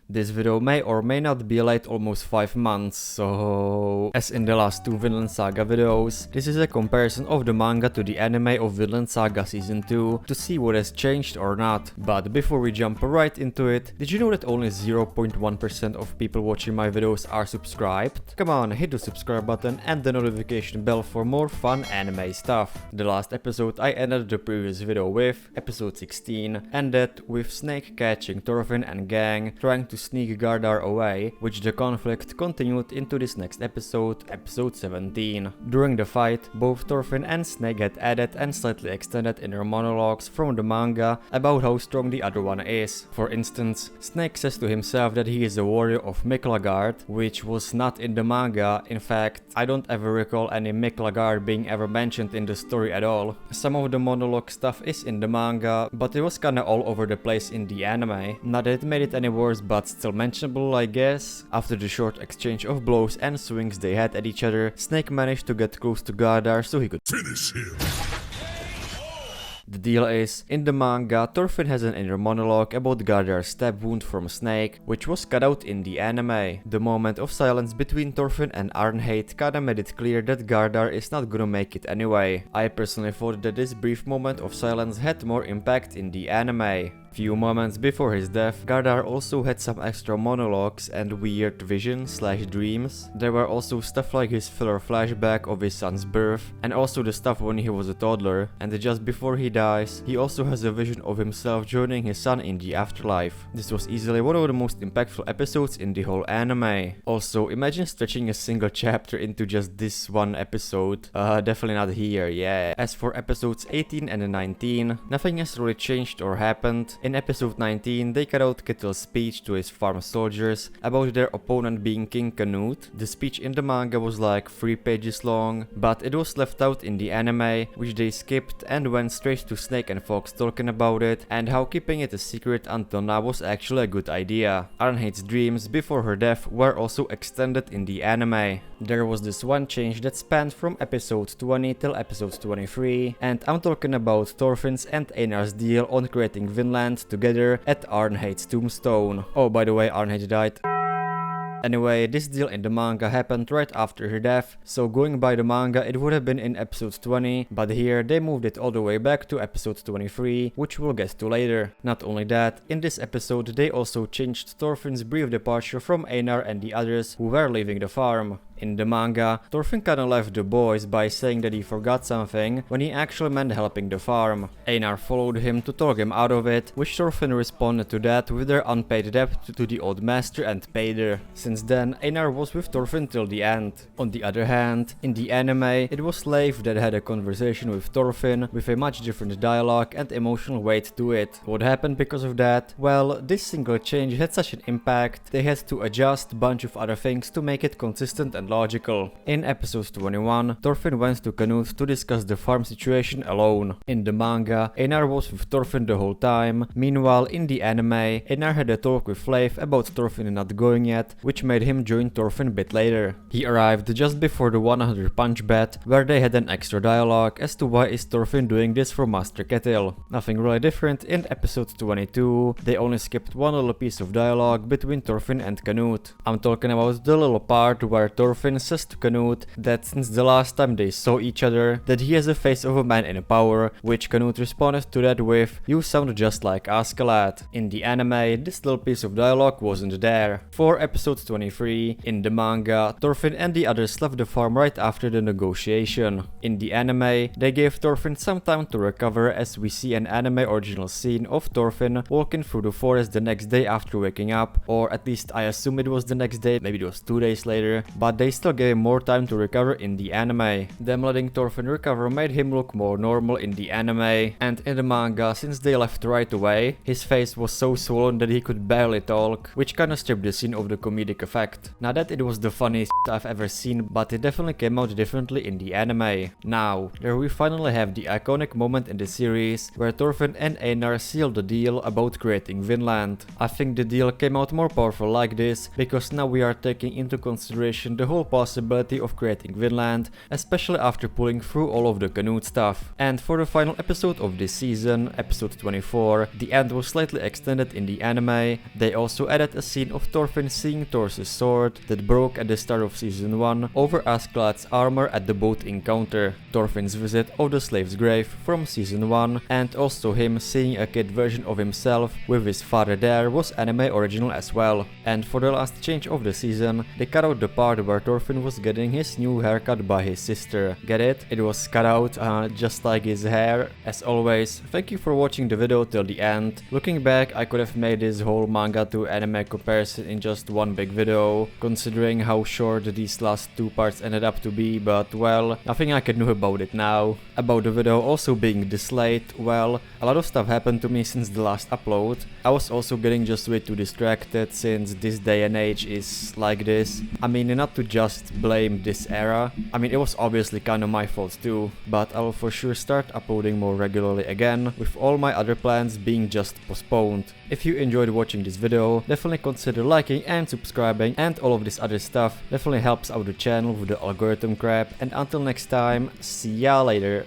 This video may or may not be late almost 5 months, so as in the last two Vinland Saga videos, this is a comparison of the manga to the anime of Vinland Saga Season 2 to see what has changed or not. But before we jump right into it, did you know that only 0.1% of people watching my videos are subscribed? Come on, hit the subscribe button and the notification bell for more fun anime stuff. The last episode I ended the previous video with, episode 16, ended with Snake catching Thorfinn and gang trying to sneak Gardar away, which the conflict continued into this next episode, episode 17. During the fight, both Thorfinn and Snake had added and slightly extended inner monologues from the manga about how strong the other one is. For instance, Snake says to himself that he is a warrior of Miklagard, which was not in the manga. In fact, I don't ever recall any Miklagard being ever mentioned in the story at all. Some of the monologue stuff is in the manga, but it was kinda all over the place in the anime. Not that it made it any worse, but still mentionable, I guess. After the short exchange of blows and swings they had at each other, Snake managed to get close to Gardar so he could finish him. The deal is, in the manga, Thorfinn has an inner monologue about Gardar's stab wound from Snake, which was cut out in the anime. The moment of silence between Thorfinn and Arnheid kinda made it clear that Gardar is not gonna make it anyway. I personally thought that this brief moment of silence had more impact in the anime. Few moments before his death, Gardar also had some extra monologues and weird visions/dreams. There were also stuff like his filler flashback of his son's birth, and also the stuff when he was a toddler, and just before he dies, he also has a vision of himself joining his son in the afterlife. This was easily one of the most impactful episodes in the whole anime. Also, imagine stretching a single chapter into just this one episode. Definitely not here, yeah. As for episodes 18 and 19, nothing has really changed or happened. In episode 19, they cut out Ketil's speech to his farm soldiers about their opponent being King Canute. The speech in the manga was like 3 pages long, but it was left out in the anime, which they skipped and went straight to Snake and Fox talking about it and how keeping it a secret until now was actually a good idea. Arnheid's dreams before her death were also extended in the anime. There was this one change that spanned from episode 20 till episode 23, and I'm talking about Thorfinn's and Einar's deal on creating Vinland together at Arnheid's tombstone. Oh, by the way, Arnheid died. Anyway, this deal in the manga happened right after her death, so going by the manga it would have been in episode 20, but here they moved it all the way back to episode 23, which we'll get to later. Not only that, in this episode they also changed Thorfinn's brief departure from Einar and the others who were leaving the farm. In the manga, Thorfinn kinda left the boys by saying that he forgot something when he actually meant helping the farm. Einar followed him to talk him out of it, which Thorfinn responded to that with their unpaid debt to the old master and paid her. Since then, Einar was with Thorfinn till the end. On the other hand, in the anime, it was Leif that had a conversation with Thorfinn with a much different dialogue and emotional weight to it. What happened because of that? Well, this single change had such an impact, they had to adjust a bunch of other things to make it consistent and logical. In episode 21, Thorfinn went to Canute to discuss the farm situation alone. In the manga, Einar was with Thorfinn the whole time. Meanwhile, in the anime, Einar had a talk with Leif about Thorfinn not going yet, which made him join Thorfinn a bit later. He arrived just before the 100 punch bet, where they had an extra dialogue as to why is Thorfinn doing this for Master Ketil. Nothing really different in episode 22, they only skipped one little piece of dialogue between Thorfinn and Canute. I'm talking about the little part where Thorfinn says to Canute that since the last time they saw each other, that he has the face of a man in power, which Canute responded to that with, "You sound just like Askeladd." In the anime, this little piece of dialogue wasn't there. For episode 23, in the manga, Thorfinn and the others left the farm right after the negotiation. In the anime, they gave Thorfinn some time to recover as we see an anime original scene of Thorfinn walking through the forest the next day after waking up, or at least I assume it was the next day, maybe it was 2 days later, but they still gave him more time to recover in the anime. Them letting Thorfinn recover made him look more normal in the anime, and in the manga, since they left right away, his face was so swollen that he could barely talk, which kinda stripped the scene of the comedic effect. Now that it was the funniest I've ever seen, but it definitely came out differently in the anime. Now, there we finally have the iconic moment in the series where Thorfinn and Einar sealed the deal about creating Vinland. I think the deal came out more powerful like this, because now we are taking into consideration the whole whole possibility of creating Vinland, especially after pulling through all of the Canute stuff. And for the final episode of this season, episode 24, the end was slightly extended in the anime. They also added a scene of Thorfinn seeing Thor's sword that broke at the start of season 1 over Askeladd's armor at the boat encounter, Thorfinn's visit of the slave's grave from season 1, and also him seeing a kid version of himself with his father there was anime original as well. And for the last change of the season, they cut out the part where Thorfinn was getting his new haircut by his sister. Get it? It was cut out just like his hair. As always, thank you for watching the video till the end. Looking back, I could have made this whole manga to anime comparison in just one big video, considering how short these last two parts ended up to be, but well, nothing I can do about it now. About the video also being this late, well, a lot of stuff happened to me since the last upload. I was also getting just way too distracted since this day and age is like this. I mean, not to just blame this era, I mean it was obviously kinda my fault too, but I will for sure start uploading more regularly again, with all my other plans being just postponed. If you enjoyed watching this video, definitely consider liking and subscribing, and all of this other stuff definitely helps out the channel with the algorithm crap, and until next time, see ya later.